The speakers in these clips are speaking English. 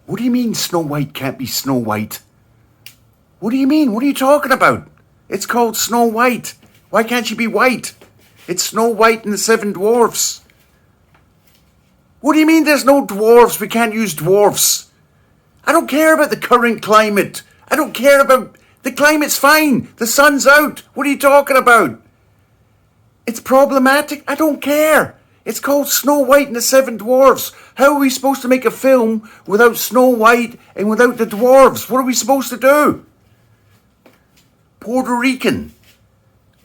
What do you mean Snow White can't be Snow White? What do you mean? What are you talking about? It's called Snow White. Why can't she be white? It's Snow White and the Seven Dwarfs. What do you mean there's no dwarves? We can't use dwarfs. I don't care about the current climate. I don't care about... The climate's fine. The sun's out. What are you talking about? It's problematic. I don't care. It's called Snow White and the Seven Dwarfs. How are we supposed to make a film without Snow White and without the dwarves? What are we supposed to do? Puerto Rican.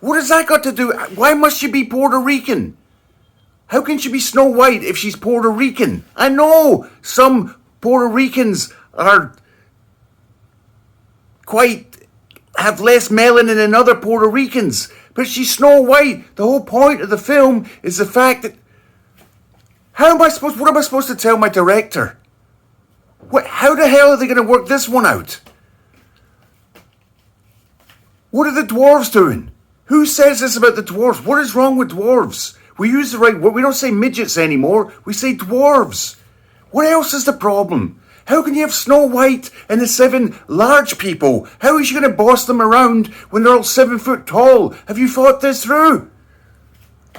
What has that got to do? Why must she be Puerto Rican? How can she be Snow White if she's Puerto Rican? I know some Puerto Ricans are have less melanin than other Puerto Ricans. But she's Snow White. The whole point of the film is the fact that... what am I supposed to tell my director? How the hell are they going to work this one out? What are the dwarves doing? Who says this about the dwarves? What is wrong with dwarves? We use the right word. We don't say midgets anymore. We say dwarves. What else is the problem? How can you have Snow White and the seven large people? How is she going to boss them around when they're all 7 foot tall? Have you thought this through?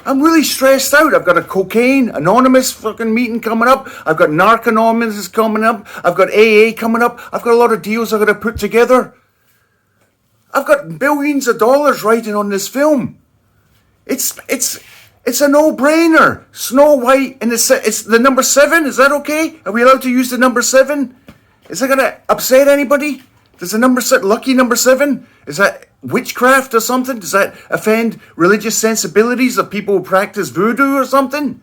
I'm really stressed out. I've got a Cocaine Anonymous fucking meeting coming up. I've got Narc Anonymous coming up. I've got AA coming up. I've got a lot of deals I've got to put together. I've got billions of dollars riding on this film. It's a no-brainer. Snow White and it's the number 7. Is that okay? Are we allowed to use the number 7? Is that going to upset anybody? Does the number 7, lucky number 7, is that witchcraft or something? Does that offend religious sensibilities of people who practice voodoo or something?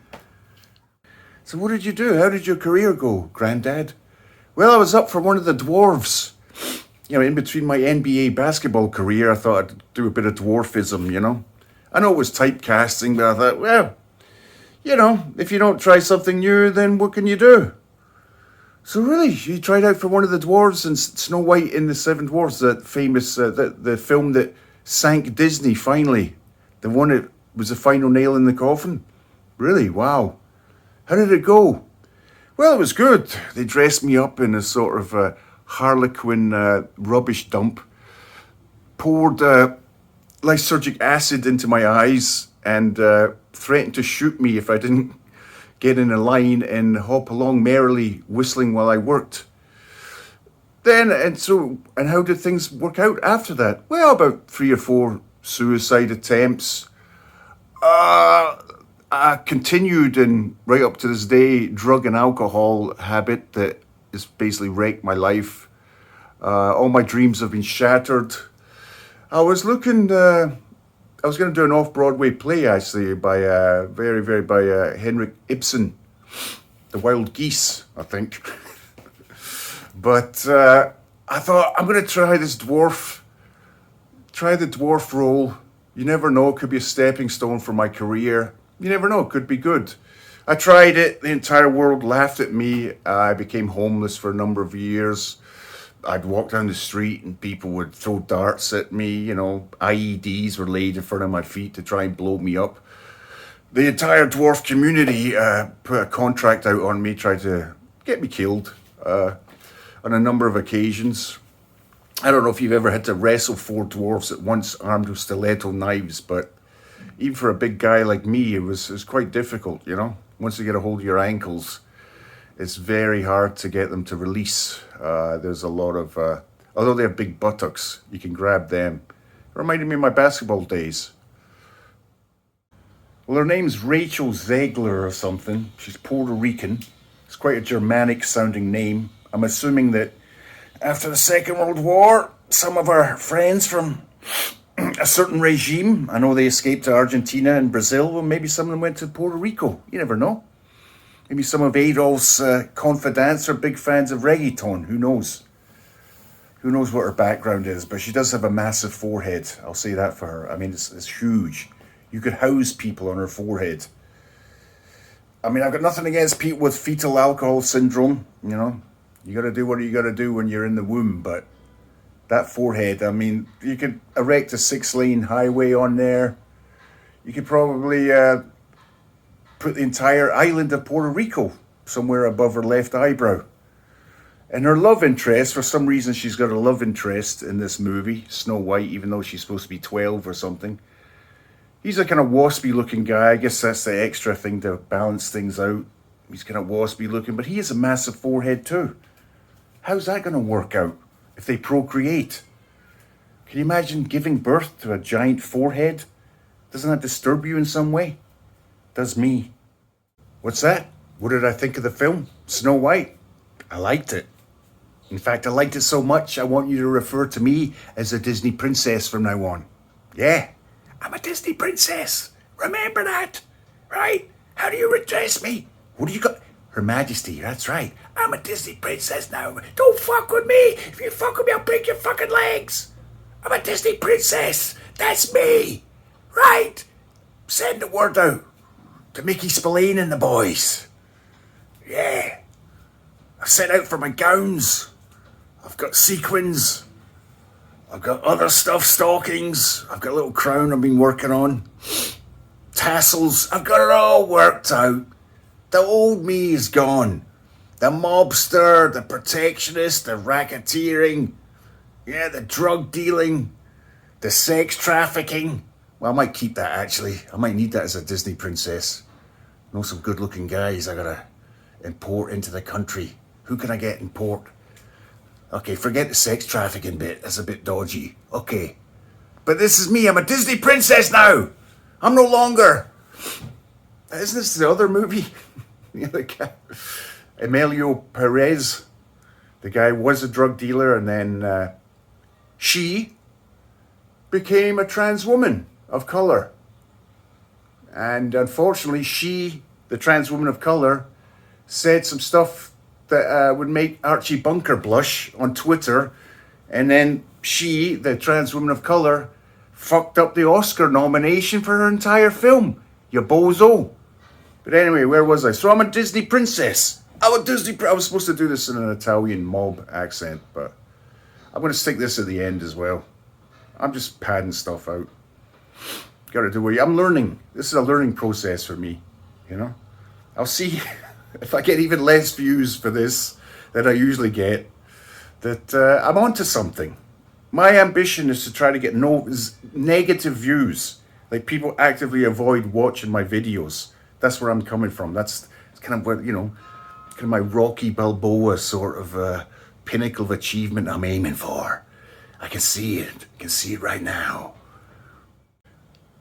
So what did you do? How did your career go, Granddad? Well, I was up for one of the dwarves. You know, in between my NBA basketball career, I thought I'd do a bit of dwarfism, you know. I know it was typecasting, but I thought, well, you know, if you don't try something new, then what can you do? So really, you tried out for one of the dwarves in Snow White and the Seven Dwarfs, that famous, the film that sank Disney finally. The one that was the final nail in the coffin. Really, wow. How did it go? Well, it was good. They dressed me up in a sort of harlequin rubbish dump, poured lysergic acid into my eyes, and threatened to shoot me if I didn't get in a line and hop along merrily, whistling while I worked. And how did things work out after that? Well, about 3 or 4 suicide attempts. I continued, and right up to this day, drug and alcohol habit that has basically wrecked my life. All my dreams have been shattered. I was going to do an off-Broadway play, actually, by Henrik Ibsen, The Wild Geese, I think. But I thought, I'm going to try the dwarf role. You never know, it could be a stepping stone for my career. You never know, it could be good. I tried it, the entire world laughed at me. I became homeless for a number of years. I'd walk down the street and people would throw darts at me, you know, IEDs were laid in front of my feet to try and blow me up. The entire dwarf community put a contract out on me, tried to get me killed on a number of occasions. I don't know if you've ever had to wrestle 4 dwarfs at once armed with stiletto knives, but even for a big guy like me, it was quite difficult, you know. Once you get a hold of your ankles, it's very hard to get them to release. There's a lot of, although they have big buttocks, you can grab them. It reminded me of my basketball days. Well, her name's Rachel Zegler or something. She's Puerto Rican. It's quite a Germanic sounding name. I'm assuming that after the Second World War, some of our friends from a certain regime, I know they escaped to Argentina and Brazil, well, maybe some of them went to Puerto Rico. You never know. Maybe some of Adolf's confidants are big fans of reggaeton. Who knows? Who knows what her background is? But she does have a massive forehead. I'll say that for her. I mean, it's huge. You could house people on her forehead. I mean, I've got nothing against people with fetal alcohol syndrome. You know, you got to do what you got to do when you're in the womb. But that forehead, I mean, you could erect a 6-lane highway on there. You could probably... put the entire island of Puerto Rico somewhere above her left eyebrow. And her love interest, for some reason she's got a love interest in this movie, Snow White, even though she's supposed to be 12 or something. He's a kind of waspy looking guy. I guess that's the extra thing to balance things out. He's kind of waspy looking, but he has a massive forehead too. How's that going to work out if they procreate? Can you imagine giving birth to a giant forehead? Doesn't that disturb you in some way? Does me. What's that? What did I think of the film? Snow White. I liked it. In fact, I liked it so much, I want you to refer to me as a Disney princess from now on. Yeah, I'm a Disney princess. Remember that, right? How do you address me? What do you got? Her Majesty, that's right. I'm a Disney princess now. Don't fuck with me. If you fuck with me, I'll break your fucking legs. I'm a Disney princess. That's me. Right? Send the word out to Mickey Spillane and the boys. Yeah. I've set out for my gowns. I've got sequins. I've got other stuff, stockings. I've got a little crown I've been working on. Tassels. I've got it all worked out. The old me is gone. The mobster, the protectionist, the racketeering. Yeah, the drug dealing. The sex trafficking. Well, I might keep that actually. I might need that as a Disney princess. Know some good looking guys I gotta import into the country. Who can I get in port? Okay, forget the sex trafficking bit. That's a bit dodgy. Okay. But this is me. I'm a Disney princess now. I'm no longer. Isn't this the other movie? The other guy. Emilio Perez. The guy was a drug dealer and then she became a trans woman of color. And unfortunately, she, the trans woman of color, said some stuff that would make Archie Bunker blush on Twitter, and then she, the trans woman of color, fucked up the Oscar nomination for her entire film. You bozo. But anyway, where was I? So I'm a Disney princess. I was supposed to do this in an Italian mob accent, but I'm going to stick this at the end as well. I'm just padding stuff out. Got to do what I'm learning. This is a learning process for me, you know. I'll see if I get even less views for this than I usually get, that I'm onto something. My ambition is to try to get no negative views. Like people actively avoid watching my videos. That's where I'm coming from. That's kind of what, you know, kind of my Rocky Balboa sort of pinnacle of achievement I'm aiming for. I can see it. I can see it right now.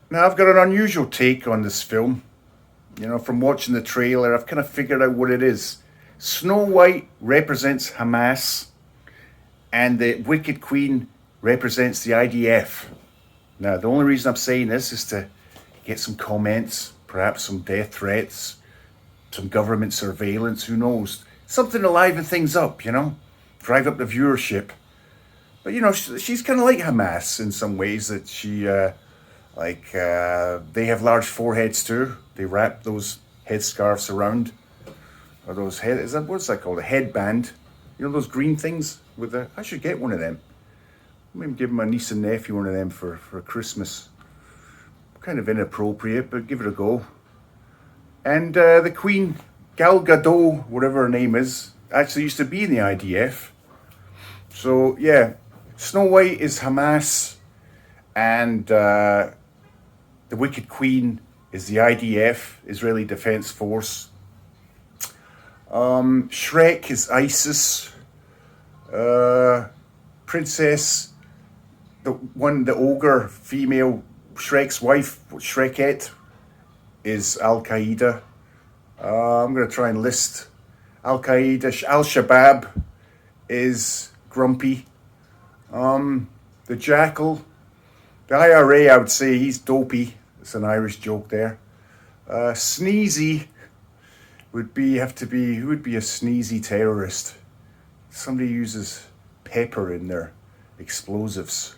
Now I've got an unusual take on this film. You know, from watching the trailer, I've kind of figured out what it is. Snow White represents Hamas, and the Wicked Queen represents the IDF. Now, the only reason I'm saying this is to get some comments, perhaps some death threats, some government surveillance, who knows. Something to liven things up, you know, drive up the viewership. But, you know, she's kind of like Hamas in some ways, that she, they have large foreheads too. They wrap those headscarves around, or those what's that called? A headband. You know those green things with the. I should get one of them. Maybe give my niece and nephew one of them for Christmas. Kind of inappropriate, but give it a go. And the Queen, Gal Gadot, whatever her name is, actually used to be in the IDF. So yeah, Snow White is Hamas, and the Wicked Queen is the IDF, Israeli Defense Force. Shrek is ISIS. Princess, the ogre female, Shrek's wife, Shrekette, is Al Qaeda. I'm going to try and list Al Qaeda. Al Shabaab is Grumpy. The Jackal, the IRA, I would say he's Dopey. It's an Irish joke there. Sneezy who would be a sneezy terrorist? Somebody uses pepper in their explosives.